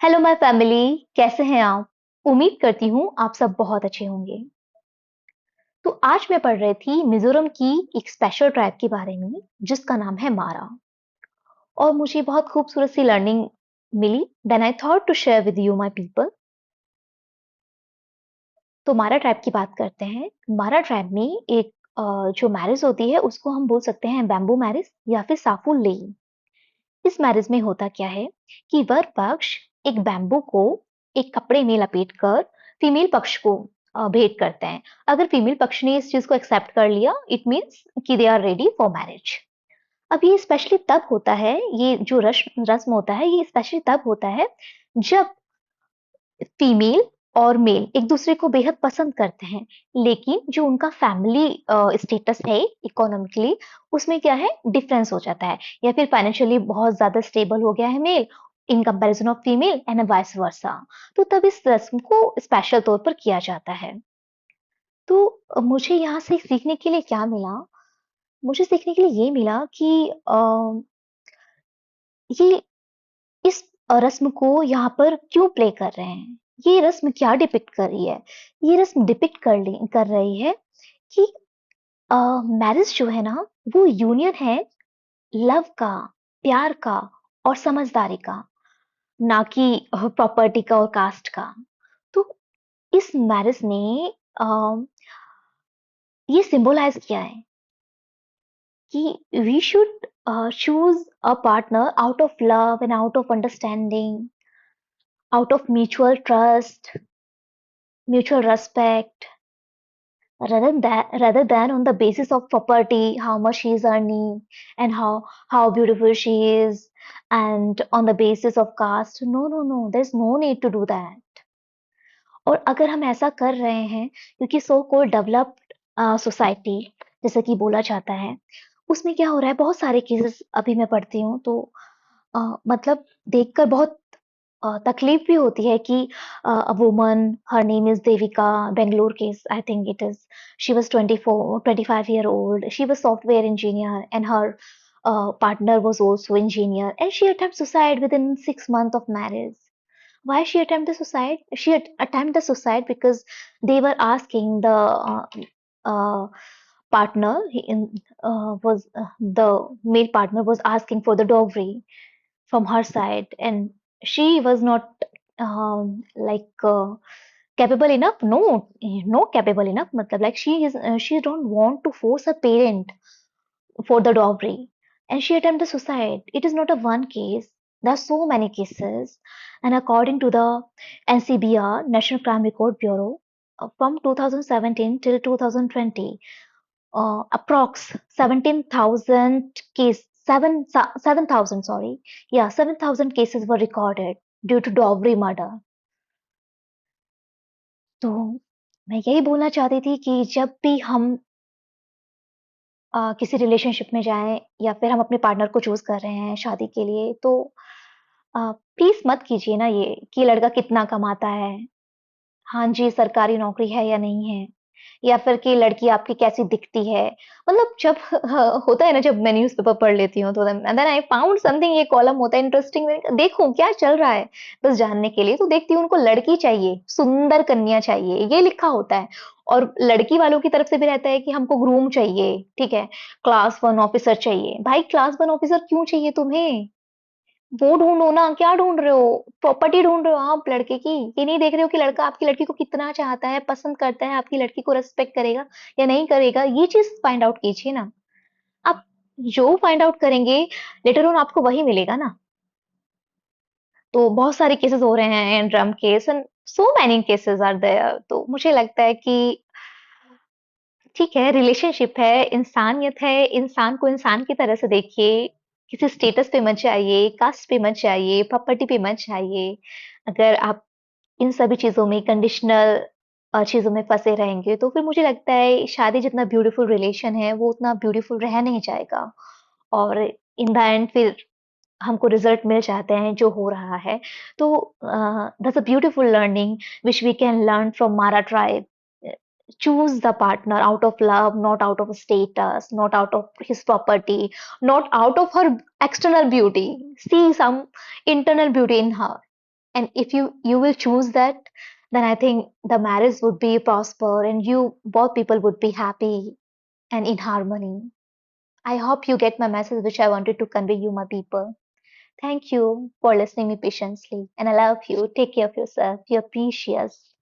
Hello my family, कैसे हैं आप? उम्मीद करती हूँ आप सब बहुत अच्छे होंगे। तो आज मैं पढ़ रही थी मिजोरम की एक स्पेशल ट्राइब के बारे में जिसका नाम है मारा। और मुझे बहुत खूबसूरत सी लर्निंग मिली। Then I thought to share with you my people. तो मारा ट्राइब की बात करते हैं। मारा ट्राइब में एक जो मैरिज होती है उसको हम बोल सकते हैं बैम्बू मैरिज या फिर साफुल लेई। इस मैरिज में होता क्या है कि वर पक्ष एक बैम्बू को एक कपड़े में लपेटकर फीमेल पक्ष को भेंट करते हैं। अगर फीमेल पक्ष ने इस चीज को एक्सेप्ट कर लिया, इट मीन्स कि they are ready for marriage. अब ये स्पेशली तब होता है, ये जो रस्म रस्म होता है ये स्पेशली तब होता है जब फीमेल और मेल एक दूसरे को बेहद पसंद करते हैं, लेकिन जो उनका फैमिली स्टेटस है इकोनॉमिकली, उसमें क्या है, डिफरेंस हो जाता है। या फिर फाइनेंशियली बहुत ज्यादा स्टेबल हो गया है male in comparison of female and vice versa. तो तब इस रस्म को स्पेशल तौर पर किया जाता है। तो मुझे यहाँ से सीखने के लिए क्या मिला? मुझे सीखने के लिए ये मिला कि ये इस रस्म को यहाँ पर क्यों प्ले कर रहे हैं, ये रस्म क्या डिपिक्ट कर रही है। ये रस्म डिपिक्ट कर रही है कि मैरिज जो है ना, वो यूनियन है लव का, प्यार का और समझदारी का, ना कि प्रॉपर्टी का और कास्ट का। तो इस मैरिज ने अ, ये सिंबलाइज किया है कि we should choose a partner out of love and out of understanding, out of mutual trust, mutual respect, rather than on the basis of property, how much she is earning and how beautiful she is, and on the basis of caste. No, no, no, there's no need to do that. और अगर हम ऐसा कर रहे हैं, क्योंकि so called developed society जैसा कि बोला जाता है, उसमें क्या हो रहा है, बहुत सारे केसेस अभी मैं पढ़ती हूँ तो मतलब देखकर बहुत तकलीफ भी होती है कि a woman, her name is Devika, Bangalore case, I think it is. She was 24, 25-year old. She was software engineer and her partner was also engineer, and she attempted suicide within 6 months of marriage. Why she attempted suicide? She attempted suicide because they were asking the uh, partner was the male partner was asking for the dowry from her side, and she was not like capable enough. No, no capable enough. matlab, like she don't want to force a parent for the dowry, and she attempted suicide. It is not a one case. There are so many cases, and according to the NCBR, National Crime Record Bureau, from 2017 till 2020, approx 17,000 case 7,000, sorry, yeah, 7,000 cases were recorded due to dowry murder. तो मैं यही बोलना चाहती थी कि जब भी हम किसी रिलेशनशिप में जाएं या फिर हम अपने पार्टनर को चूज कर रहे हैं शादी के लिए, तो प्लीज मत कीजिए ना ये कि लड़का कितना कमाता है, हाँ जी, सरकारी नौकरी है या नहीं है, या फिर कि लड़की आपकी कैसी दिखती है। मतलब जब होता है ना, जब मैं न्यूज़पेपर पढ़ लेती हूँ तो देन आई फाउंड समथिंग, ये कॉलम होता है इंटरेस्टिंग, देखूं क्या चल रहा है, बस जानने के लिए। तो देखती हूँ उनको लड़की चाहिए, सुंदर कन्या चाहिए, ये लिखा होता है। और लड़की वालों की तरफ से भी रहता है कि हमको ग्रूम चाहिए, ठीक है, क्लास वन ऑफिसर चाहिए। भाई क्लास वन ऑफिसर क्यों चाहिए तुम्हें? वो ढूंढो ना, क्या ढूंढ रहे हो? प्रॉपर्टी ढूंढ रहे हो आप लड़के की? ये नहीं देख रहे हो कि लड़का आपकी लड़की को कितना चाहता है, पसंद करता है, आपकी लड़की को रेस्पेक्ट करेगा या नहीं करेगा? ये चीज फाइंड आउट कीजिए ना। आप जो फाइंड आउट करेंगे, लेटर ऑन आपको वही मिलेगा ना। तो बहुत सारे केसेस हो रहे हैं, and drum case and so many cases are there. तो मुझे लगता है कि ठीक है, रिलेशनशिप है, इंसानियत है, इंसान को इंसान की तरह से देखिए। किसी स्टेटस पे मत जाइए, कास्ट पे मत जाइए, प्रॉपर्टी पे मत जाइए। अगर आप इन सभी चीज़ों में, कंडीशनल चीज़ों में फँसे रहेंगे, तो फिर मुझे लगता है शादी जितना ब्यूटीफुल रिलेशन है, वो उतना ब्यूटीफुल रह नहीं जाएगा। और इन द एंड फिर हमको रिजल्ट मिल जाते हैं जो हो रहा है। तो that's a beautiful learning which we can learn from Mara tribe. Choose the partner out of love, not out of status, not out of his property, not out of her external beauty. See some internal beauty in her. And if you will choose that, then I think the marriage would be prosper and you both people would be happy and in harmony. I hope you get my message which I wanted to convey you, my people. Thank you for listening me patiently, and I love you. Take care of yourself. You're precious.